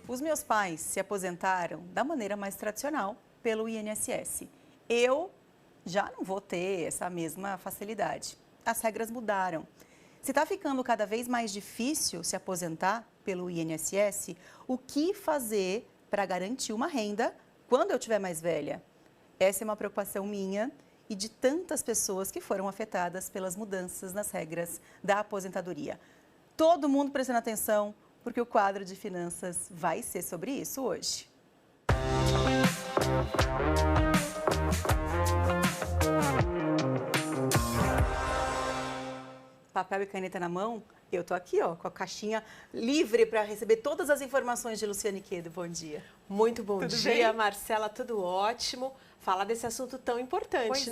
Os meus pais se aposentaram da maneira mais tradicional, pelo INSS. Eu já não vou ter essa mesma facilidade. As regras mudaram. Se está ficando cada vez mais difícil se aposentar pelo INSS, o que fazer para garantir uma renda quando eu estiver mais velha? Essa é uma preocupação minha e de tantas pessoas que foram afetadas pelas mudanças nas regras da aposentadoria. Todo mundo prestando atenção, porque o quadro de finanças vai ser sobre isso hoje. Papel e caneta na mão, eu tô aqui, ó, com a caixinha livre para receber todas as informações de Luciane Quedo. Bom dia. Muito bom Tudo dia, bem? Marcela, tudo ótimo. Falar desse assunto tão importante,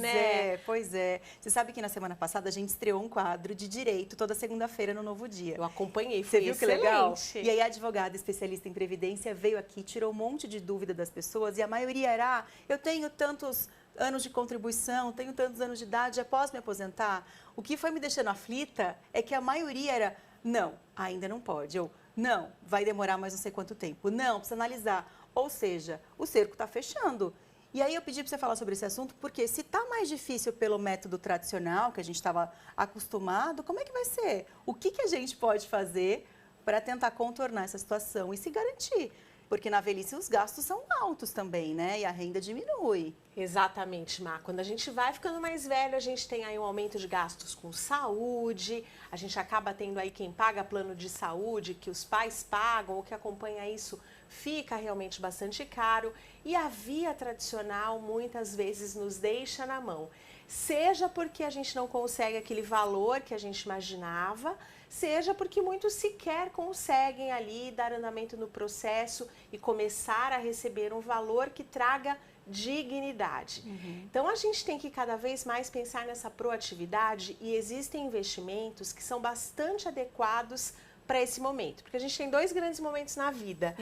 Pois é. Você sabe que na semana passada a gente estreou um quadro de direito toda segunda-feira no Novo Dia. Eu acompanhei, Você foi viu que excelente. legal? E aí a advogada especialista em previdência veio aqui, tirou um monte de dúvida das pessoas e a maioria era, eu tenho tantos anos de contribuição, tenho tantos anos de idade, já posso me aposentar? O que foi me deixando aflita é que a maioria era, não, ainda não pode. Ou, não, vai demorar mais não sei quanto tempo. Não, precisa analisar. Ou seja, o cerco está fechando. E aí eu pedi para você falar sobre esse assunto, porque se está mais difícil pelo método tradicional, que a gente estava acostumado, como é que vai ser? O que a gente pode fazer para tentar contornar essa situação e se garantir? Porque na velhice os gastos são altos também, né? E a renda diminui. Exatamente, Má. Quando a gente vai ficando mais velho, a gente tem aí um aumento de gastos com saúde, a gente acaba tendo aí quem paga plano de saúde, que os pais pagam, ou que acompanha isso, fica realmente bastante caro. E a via tradicional muitas vezes nos deixa na mão. Seja porque a gente não consegue aquele valor que a gente imaginava, seja porque muitos sequer conseguem ali dar andamento no processo e começar a receber um valor que traga dignidade. Então a gente tem que cada vez mais pensar nessa proatividade e existem investimentos que são bastante adequados para esse momento, porque a gente tem dois grandes momentos na vida.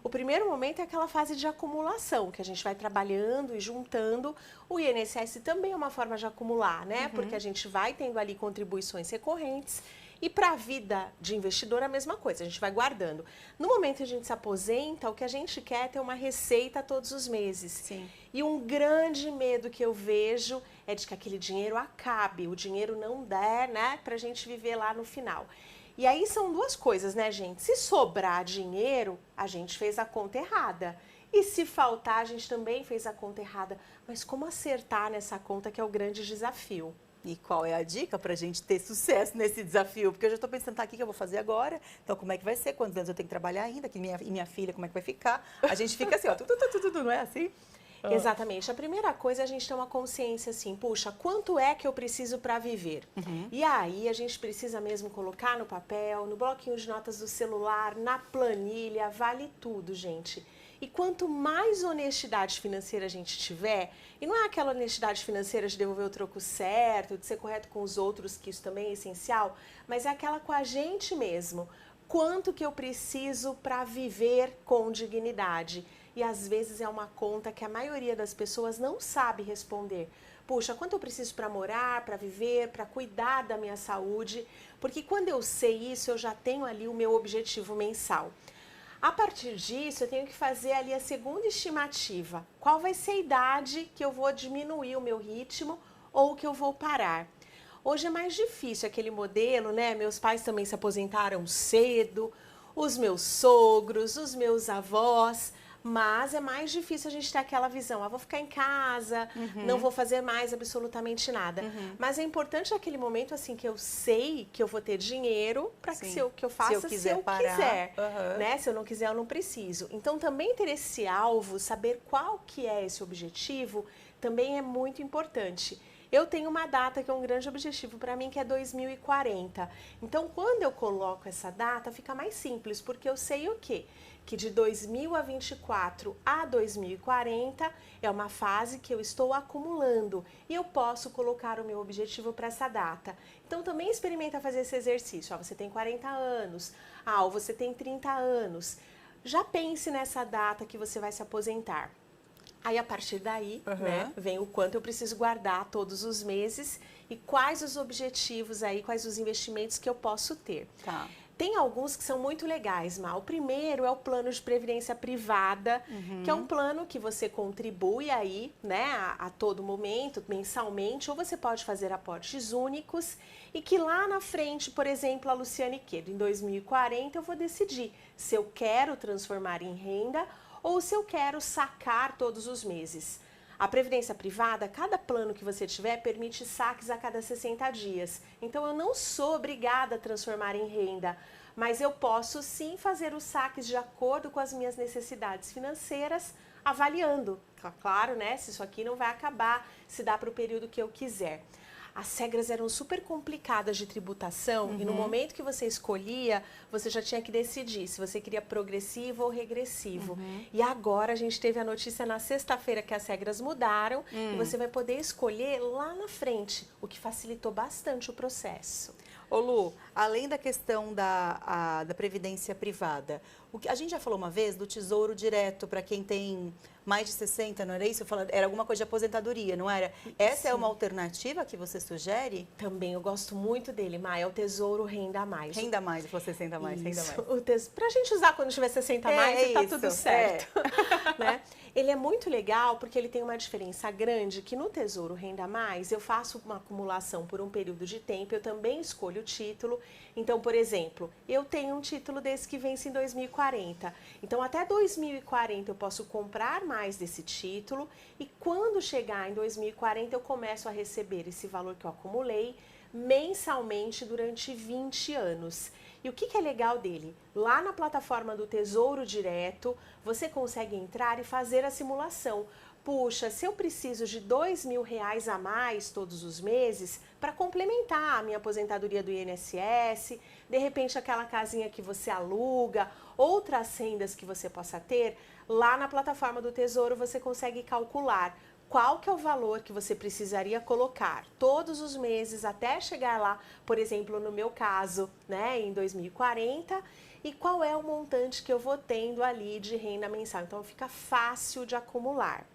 O primeiro momento é aquela fase de acumulação, que a gente vai trabalhando e juntando. O INSS também é uma forma de acumular, né? Porque a gente vai tendo ali contribuições recorrentes. E para a vida de investidor a mesma coisa, a gente vai guardando. No momento que a gente se aposenta, o que a gente quer é ter uma receita todos os meses. Sim. E um grande medo que eu vejo é de que aquele dinheiro acabe, o dinheiro não der, né, para a gente viver lá no final. E aí são duas coisas, né, gente? Se sobrar dinheiro, a gente fez a conta errada. E se faltar, a gente também fez a conta errada. Mas como acertar nessa conta que é o grande desafio? E qual é a dica para a gente ter sucesso nesse desafio? Porque eu já estou pensando, tá, o que eu vou fazer agora? Então, como é que vai ser? Quantos anos eu tenho que trabalhar ainda? E minha filha, como é que vai ficar? A gente fica assim, ó, tudo, não é assim? Exatamente. A primeira coisa é a gente ter uma consciência assim, puxa, quanto é que eu preciso para viver? E aí a gente precisa mesmo colocar no papel, no bloquinho de notas do celular, na planilha, vale tudo, gente. E quanto mais honestidade financeira a gente tiver, e não é aquela honestidade financeira de devolver o troco certo, de ser correto com os outros, que isso também é essencial, mas é aquela com a gente mesmo. Quanto que eu preciso para viver com dignidade? E às vezes é uma conta que a maioria das pessoas não sabe responder. Puxa, quanto eu preciso para morar, para viver, para cuidar da minha saúde? Porque quando eu sei isso, eu já tenho ali o meu objetivo mensal. A partir disso, eu tenho que fazer ali a segunda estimativa. Qual vai ser a idade que eu vou diminuir o meu ritmo ou que eu vou parar? Hoje é mais difícil aquele modelo, né? Meus pais também se aposentaram cedo, os meus sogros, os meus avós, mas é mais difícil a gente ter aquela visão, vou ficar em casa, não vou fazer mais absolutamente nada. Mas é importante aquele momento assim que eu sei que eu vou ter dinheiro para que eu faça se eu quiser. Né? Se eu não quiser, eu não preciso. Então também ter esse alvo, saber qual que é esse objetivo, também é muito importante. Eu tenho uma data que é um grande objetivo para mim, que é 2040. Então, quando eu coloco essa data, fica mais simples, porque eu sei o quê? Que de 2024 a 2040 é uma fase que eu estou acumulando e eu posso colocar o meu objetivo para essa data. Então, também experimenta fazer esse exercício. Você tem 40 anos, ou você tem 30 anos. Já pense nessa data que você vai se aposentar. Aí, a partir daí, né, vem o quanto eu preciso guardar todos os meses e quais os objetivos aí, quais os investimentos que eu posso ter. Tá. Tem alguns que são muito legais, Má. O primeiro é o plano de previdência privada, que é um plano que você contribui aí, né, a todo momento, mensalmente, ou você pode fazer aportes únicos e que lá na frente, por exemplo, a Luciane Quedo, em 2040, eu vou decidir se eu quero transformar em renda ou se eu quero sacar todos os meses. A previdência privada, cada plano que você tiver, permite saques a cada 60 dias. Então, eu não sou obrigada a transformar em renda, mas eu posso sim fazer os saques de acordo com as minhas necessidades financeiras, avaliando, claro, né, se isso aqui não vai acabar, se dá para o período que eu quiser. As regras eram super complicadas de tributação e no momento que você escolhia, você já tinha que decidir se você queria progressivo ou regressivo. E agora a gente teve a notícia na sexta-feira que as regras mudaram e você vai poder escolher lá na frente, o que facilitou bastante o processo. Ô Lu, além da questão da previdência privada, a gente já falou uma vez do Tesouro Direto para quem tem mais de 60, não era isso? Era alguma coisa de aposentadoria, não era? Essa Sim. é uma alternativa que você sugere? Também, eu gosto muito dele, Maia, é o Tesouro Renda Mais. Renda Mais, eu falei 60 mais, renda mais. Pra gente usar quando tiver 60 mais, tá tudo certo. Né? Ele é muito legal porque ele tem uma diferença grande, que no Tesouro Renda Mais, eu faço uma acumulação por um período de tempo, eu também escolho o título. Então, por exemplo, eu tenho um título desse que vence em 2040. Então, até 2040 eu posso comprar mais desse título e quando chegar em 2040 eu começo a receber esse valor que eu acumulei mensalmente durante 20 anos. E o que é legal dele? Lá na plataforma do Tesouro Direto, você consegue entrar e fazer a simulação. Puxa, se eu preciso de R$2.000 a mais todos os meses para complementar a minha aposentadoria do INSS, de repente aquela casinha que você aluga, outras rendas que você possa ter, lá na plataforma do Tesouro você consegue calcular qual que é o valor que você precisaria colocar todos os meses até chegar lá, por exemplo, no meu caso, né, em 2040, e qual é o montante que eu vou tendo ali de renda mensal. Então fica fácil de acumular.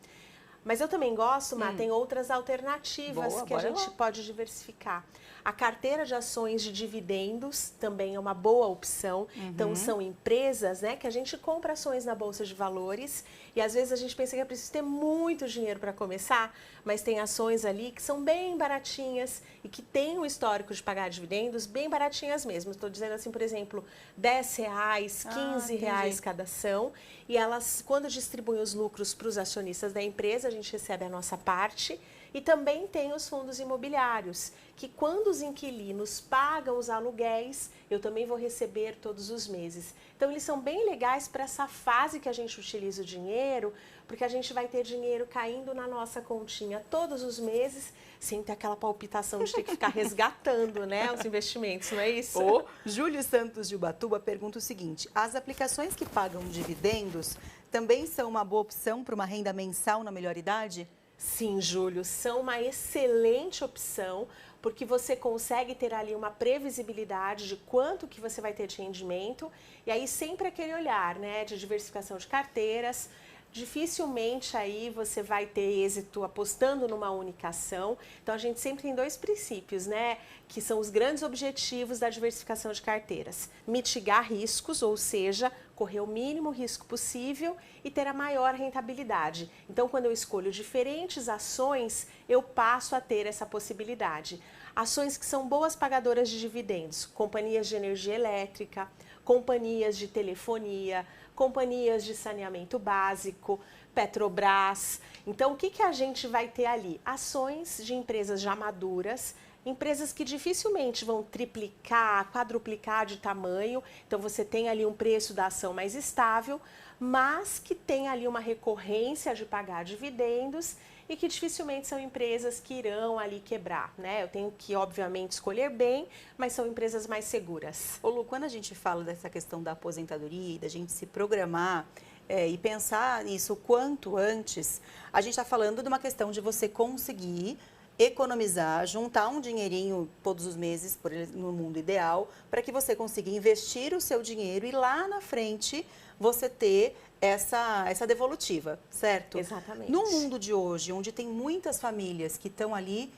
Mas eu também gosto, Má, tem outras alternativas que a gente pode diversificar. A carteira de ações de dividendos também é uma boa opção. Então, são empresas, né, que a gente compra ações na Bolsa de Valores e às vezes a gente pensa que é preciso ter muito dinheiro para começar, mas tem ações ali que são bem baratinhas e que têm um histórico de pagar dividendos bem baratinhas mesmo. Estou dizendo assim, por exemplo, R$10, R$15 cada ação. E elas, quando distribuem os lucros para os acionistas da empresa, a gente recebe a nossa parte. E também tem os fundos imobiliários, que quando os inquilinos pagam os aluguéis, eu também vou receber todos os meses. Então, eles são bem legais para essa fase que a gente utiliza o dinheiro, porque a gente vai ter dinheiro caindo na nossa continha todos os meses, sem ter aquela palpitação de ter que ficar resgatando, né, os investimentos, não é isso? O Júlio Santos de Ubatuba pergunta o seguinte: as aplicações que pagam dividendos também são uma boa opção para uma renda mensal na melhor idade? Sim, Júlio, são uma excelente opção, porque você consegue ter ali uma previsibilidade de quanto que você vai ter de rendimento, e aí sempre aquele olhar, né, de diversificação de carteiras. Dificilmente aí você vai ter êxito apostando numa única ação. Então, a gente sempre tem dois princípios, né? Que são os grandes objetivos da diversificação de carteiras. Mitigar riscos, ou seja, correr o mínimo risco possível e ter a maior rentabilidade. Então, quando eu escolho diferentes ações, eu passo a ter essa possibilidade. Ações que são boas pagadoras de dividendos, companhias de energia elétrica, companhias de telefonia, companhias de saneamento básico, Petrobras. Então, o que a gente vai ter ali? Ações de empresas já maduras, empresas que dificilmente vão triplicar, quadruplicar de tamanho. Então, você tem ali um preço da ação mais estável, mas que tem ali uma recorrência de pagar dividendos e que dificilmente são empresas que irão ali quebrar, né? Eu tenho que, obviamente, escolher bem, mas são empresas mais seguras. Ô Lu, quando a gente fala dessa questão da aposentadoria e da gente se programar e pensar nisso o quanto antes, a gente está falando de uma questão de você conseguir economizar, juntar um dinheirinho todos os meses, no mundo ideal, para que você consiga investir o seu dinheiro e lá na frente você ter essa devolutiva, certo? Exatamente. No mundo de hoje, onde tem muitas famílias que estão ali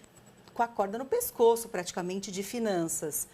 com a corda no pescoço, praticamente, de finanças,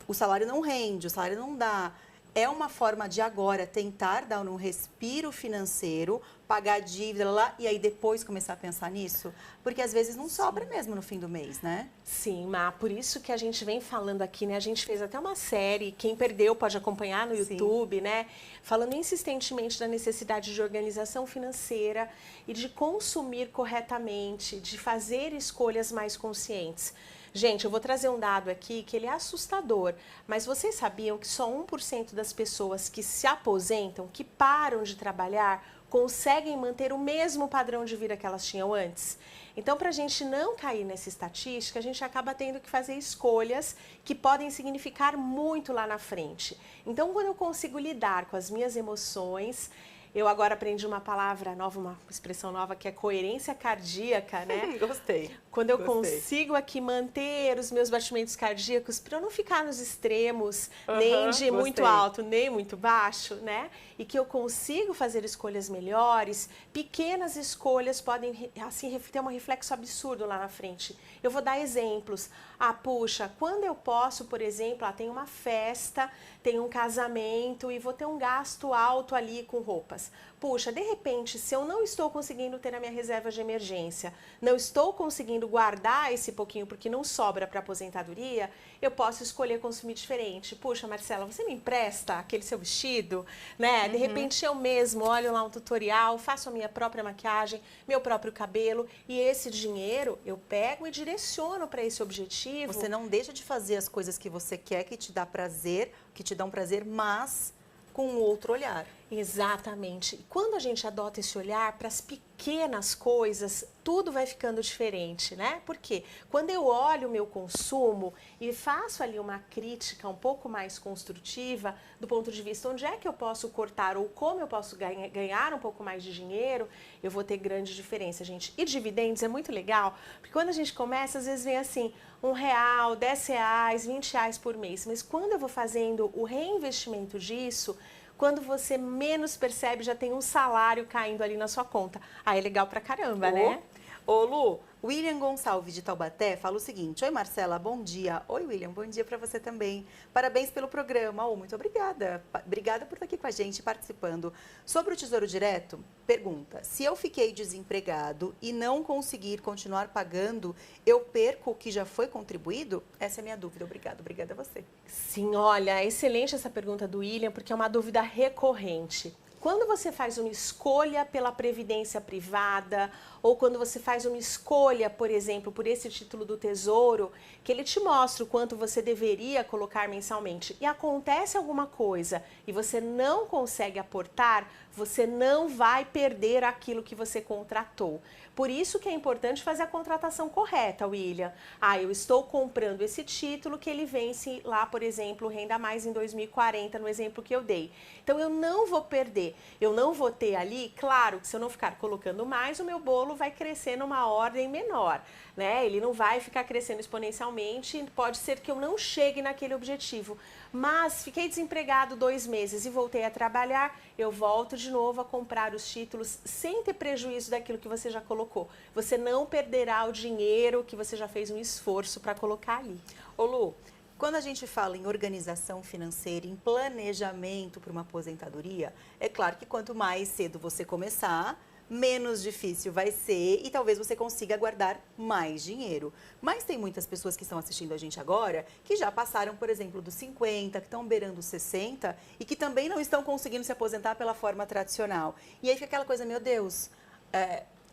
o salário não rende, o salário não dá. É uma forma de agora tentar dar um respiro financeiro, pagar a dívida lá e aí depois começar a pensar nisso? Porque às vezes não sobra mesmo no fim do mês, né? Sim, Má, por isso que a gente vem falando aqui, né? A gente fez até uma série, quem perdeu pode acompanhar no YouTube, né? Falando insistentemente da necessidade de organização financeira e de consumir corretamente, de fazer escolhas mais conscientes. Gente, eu vou trazer um dado aqui que ele é assustador, mas vocês sabiam que só 1% das pessoas que se aposentam, que param de trabalhar, conseguem manter o mesmo padrão de vida que elas tinham antes? Então, para a gente não cair nessa estatística, a gente acaba tendo que fazer escolhas que podem significar muito lá na frente. Então, quando eu consigo lidar com as minhas emoções, eu agora aprendi uma palavra nova, uma expressão nova, que é coerência cardíaca, né? Gostei. Quando eu consigo aqui manter os meus batimentos cardíacos para eu não ficar nos extremos, nem de muito alto, nem muito baixo, né? E que eu consigo fazer escolhas melhores, pequenas escolhas podem, assim, ter um reflexo absurdo lá na frente. Eu vou dar exemplos. Ah, puxa, quando eu posso, por exemplo, tem uma festa, tem um casamento e vou ter um gasto alto ali com roupas. Puxa, de repente, se eu não estou conseguindo ter a minha reserva de emergência, não estou conseguindo guardar esse pouquinho porque não sobra para aposentadoria, eu posso escolher consumir diferente. Puxa, Marcela, você me empresta aquele seu vestido, né? De repente eu mesmo olho lá um tutorial, faço a minha própria maquiagem, meu próprio cabelo e esse dinheiro eu pego e direciono para esse objetivo. Você não deixa de fazer as coisas que você quer, que te dá prazer, que te dão prazer, mas com um outro olhar. Exatamente. E quando a gente adota esse olhar para as pequenas coisas, tudo vai ficando diferente, né? Porque quando eu olho o meu consumo e faço ali uma crítica um pouco mais construtiva, do ponto de vista onde é que eu posso cortar ou como eu posso ganhar um pouco mais de dinheiro, eu vou ter grande diferença, gente. E dividendos é muito legal, porque quando a gente começa, às vezes vem assim, R$1, R$10, R$20 por mês. Mas quando eu vou fazendo o reinvestimento disso, quando você menos percebe, já tem um salário caindo ali na sua conta. Aí é legal pra caramba, né? Ô, Lu, William Gonçalves de Taubaté fala o seguinte: oi, Marcela, bom dia. Oi, William, bom dia para você também. Parabéns pelo programa. Oh, muito obrigada. Obrigada por estar aqui com a gente, participando. Sobre o Tesouro Direto, pergunta: se eu fiquei desempregado e não conseguir continuar pagando, eu perco o que já foi contribuído? Essa é a minha dúvida. Obrigada a você. Sim, olha, é excelente essa pergunta do William, porque é uma dúvida recorrente. Quando você faz uma escolha pela previdência privada ou quando você faz uma escolha, por exemplo, por esse título do Tesouro, que ele te mostra o quanto você deveria colocar mensalmente e acontece alguma coisa e você não consegue aportar, você não vai perder aquilo que você contratou. Por isso que é importante fazer a contratação correta, William. Ah, eu estou comprando esse título que ele vence lá, por exemplo, Renda Mais em 2040, no exemplo que eu dei. Então, eu não vou perder, eu não vou ter ali, claro, que se eu não ficar colocando mais, o meu bolo vai crescer numa ordem menor, né? Ele não vai ficar crescendo exponencialmente, pode ser que eu não chegue naquele objetivo. Mas fiquei desempregado 2 meses e voltei a trabalhar, eu volto de novo a comprar os títulos sem ter prejuízo daquilo que você já colocou. Você não perderá o dinheiro que você já fez um esforço para colocar ali. Ô, Lu, quando a gente fala em organização financeira, em planejamento para uma aposentadoria, é claro que quanto mais cedo você começar, menos difícil vai ser e talvez você consiga guardar mais dinheiro. Mas tem muitas pessoas que estão assistindo a gente agora que já passaram, por exemplo, dos 50, que estão beirando os 60 e que também não estão conseguindo se aposentar pela forma tradicional. E aí fica aquela coisa, meu Deus,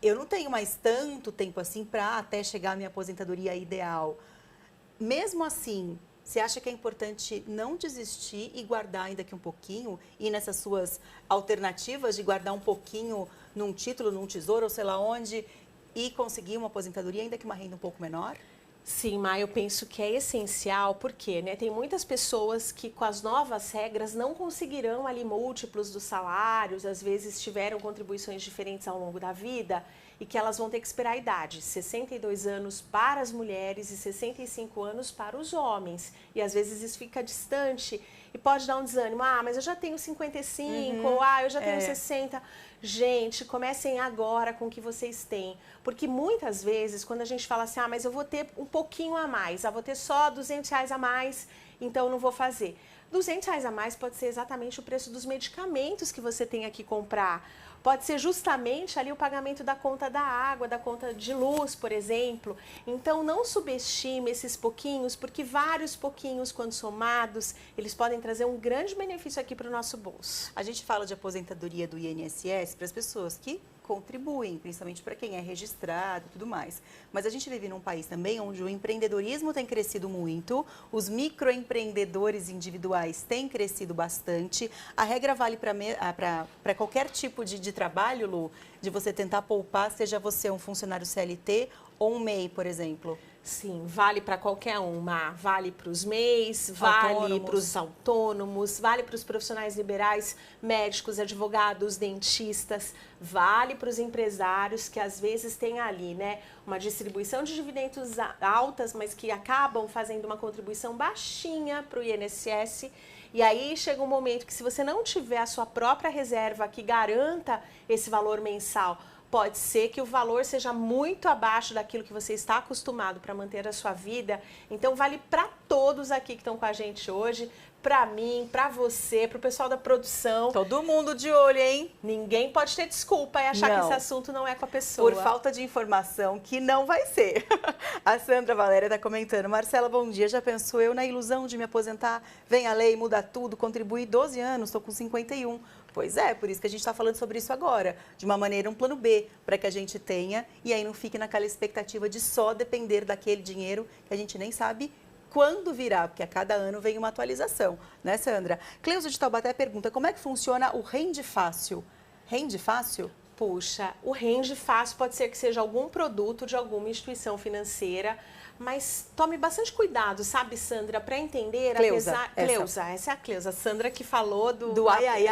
eu não tenho mais tanto tempo assim para até chegar à minha aposentadoria ideal. Mesmo assim, você acha que é importante não desistir e guardar ainda aqui um pouquinho? E nessas suas alternativas de guardar um pouquinho num título, num tesouro, ou sei lá onde, e conseguir uma aposentadoria ainda que uma renda um pouco menor? Sim, Má, eu penso que é essencial, porque tem muitas pessoas que com as novas regras não conseguirão ali múltiplos dos salários, às vezes tiveram contribuições diferentes ao longo da vida e que elas vão ter que esperar a idade, 62 anos para as mulheres e 65 anos para os homens. E às vezes isso fica distante e pode dar um desânimo. Ah, mas eu já tenho 55, ou eu já tenho 60. Gente, comecem agora com o que vocês têm. Porque muitas vezes, quando a gente fala assim, mas eu vou ter um pouquinho a mais, vou ter só R$200 a mais, então eu não vou fazer. R$200 a mais pode ser exatamente o preço dos medicamentos que você tenha que comprar. Pode ser justamente ali o pagamento da conta da água, da conta de luz, por exemplo. Então, não subestime esses pouquinhos, porque vários pouquinhos, quando somados, eles podem trazer um grande benefício aqui para o nosso bolso. A gente fala de aposentadoria do INSS para as pessoas que contribuem, principalmente para quem é registrado e tudo mais. Mas a gente vive num país também onde o empreendedorismo tem crescido muito, os microempreendedores individuais têm crescido bastante. A regra vale para qualquer tipo de trabalho, Lu, de você tentar poupar, seja você um funcionário CLT ou um MEI, por exemplo. Sim, vale para qualquer uma, vale para os MEIs, vale para os autônomos, vale para os profissionais liberais, médicos, advogados, dentistas, vale para os empresários que às vezes têm ali, né, uma distribuição de dividendos altas, mas que acabam fazendo uma contribuição baixinha para o INSS. E aí chega um momento que se você não tiver a sua própria reserva que garanta esse valor mensal, pode ser que o valor seja muito abaixo daquilo que você está acostumado para manter a sua vida. Então, vale para todos aqui que estão com a gente hoje, para mim, para você, para o pessoal da produção. Todo mundo de olho, hein? Ninguém pode ter desculpa e achar que esse assunto não é com a pessoa. Por falta de informação, que não vai ser. A Sandra Valéria está comentando. Marcela, bom dia. Já pensou eu na ilusão de me aposentar? Vem a lei, muda tudo, contribuí 12 anos, estou com 51. Pois é, por isso que a gente está falando sobre isso agora. De uma maneira, um plano B, para que a gente tenha e aí não fique naquela expectativa de só depender daquele dinheiro que a gente nem sabe quando virá, porque a cada ano vem uma atualização, né, Sandra? Cleusa de Taubaté pergunta, como é que funciona o Rende Fácil? Rende Fácil? Puxa, o Rende Fácil pode ser que seja algum produto de alguma instituição financeira, mas tome bastante cuidado, sabe, Sandra, para entender, Cleusa, essa é a Cleusa. Sandra que falou do ai,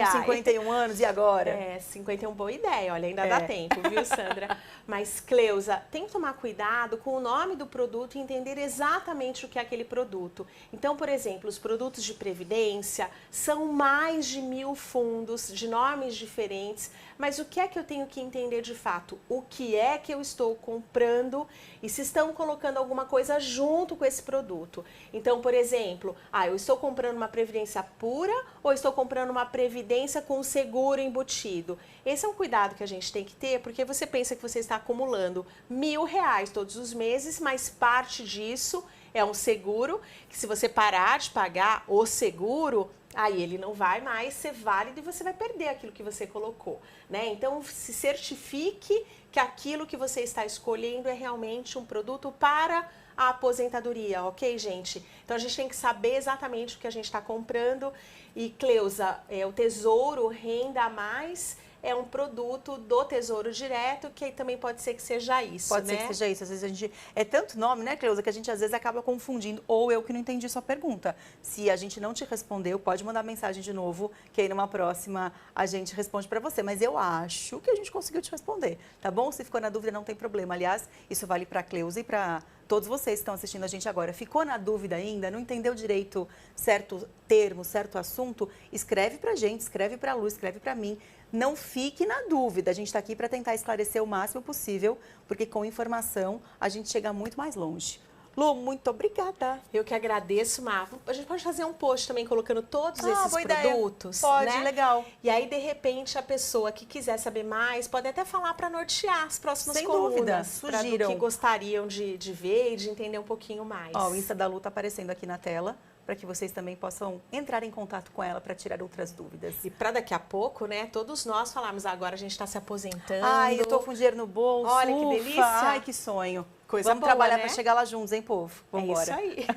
tô com 51 anos, e agora? É, 51, boa ideia, olha, ainda dá tempo, viu, Sandra? Mas, Cleusa, tem que tomar cuidado com o nome do produto e entender exatamente o que é aquele produto. Então, por exemplo, os produtos de previdência são mais de 1000 fundos de nomes diferentes, mas o que é que eu tenho que entender de fato? O que é que eu estou comprando e se estão colocando alguma coisa junto com esse produto. Então, por exemplo, eu estou comprando uma previdência pura ou estou comprando uma previdência com seguro embutido? Esse é um cuidado que a gente tem que ter, porque você pensa que você está acumulando R$1.000 todos os meses, mas parte disso é um seguro, que se você parar de pagar o seguro, aí ele não vai mais ser válido e você vai perder aquilo que você colocou, né? Então, se certifique que aquilo que você está escolhendo é realmente um produto para a aposentadoria, ok, gente? Então, a gente tem que saber exatamente o que a gente está comprando. E, Cleusa, o Tesouro Renda Mais é um produto do Tesouro Direto, que também pode ser que seja isso, Pode ser que seja isso. Às vezes a gente... É tanto nome, né, Cleusa, que a gente às vezes acaba confundindo. Ou eu que não entendi sua pergunta. Se a gente não te respondeu, pode mandar mensagem de novo, que aí numa próxima a gente responde para você. Mas eu acho que a gente conseguiu te responder, tá bom? Se ficou na dúvida, não tem problema. Aliás, isso vale para a Cleusa e para todos vocês que estão assistindo a gente agora. Ficou na dúvida ainda? Não entendeu direito certo termo, certo assunto? Escreve para a gente, escreve para a Lu, escreve para mim. Não fique na dúvida, a gente está aqui para tentar esclarecer o máximo possível, porque com informação a gente chega muito mais longe. Lu, muito obrigada. Eu que agradeço, Mar. A gente pode fazer um post também colocando todos esses produtos. Pode, né? Legal. E aí, de repente, a pessoa que quiser saber mais pode até falar para nortear as próximas Sem colunas. dúvida, sugiram. Do que gostariam de ver e de entender um pouquinho mais. Ó, o Insta da Lu está aparecendo aqui na tela, para que vocês também possam entrar em contato com ela para tirar outras dúvidas. E para daqui a pouco, né, todos nós falarmos, agora a gente está se aposentando. Ai, eu tô com dinheiro no bolso. Olha que delícia. Ai, que sonho. Coisa Vamos boa, trabalhar né? para chegar lá juntos, hein, povo? Vamos embora. É isso aí.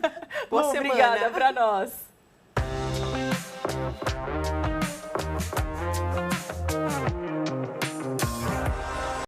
Boa semana. Obrigada para nós.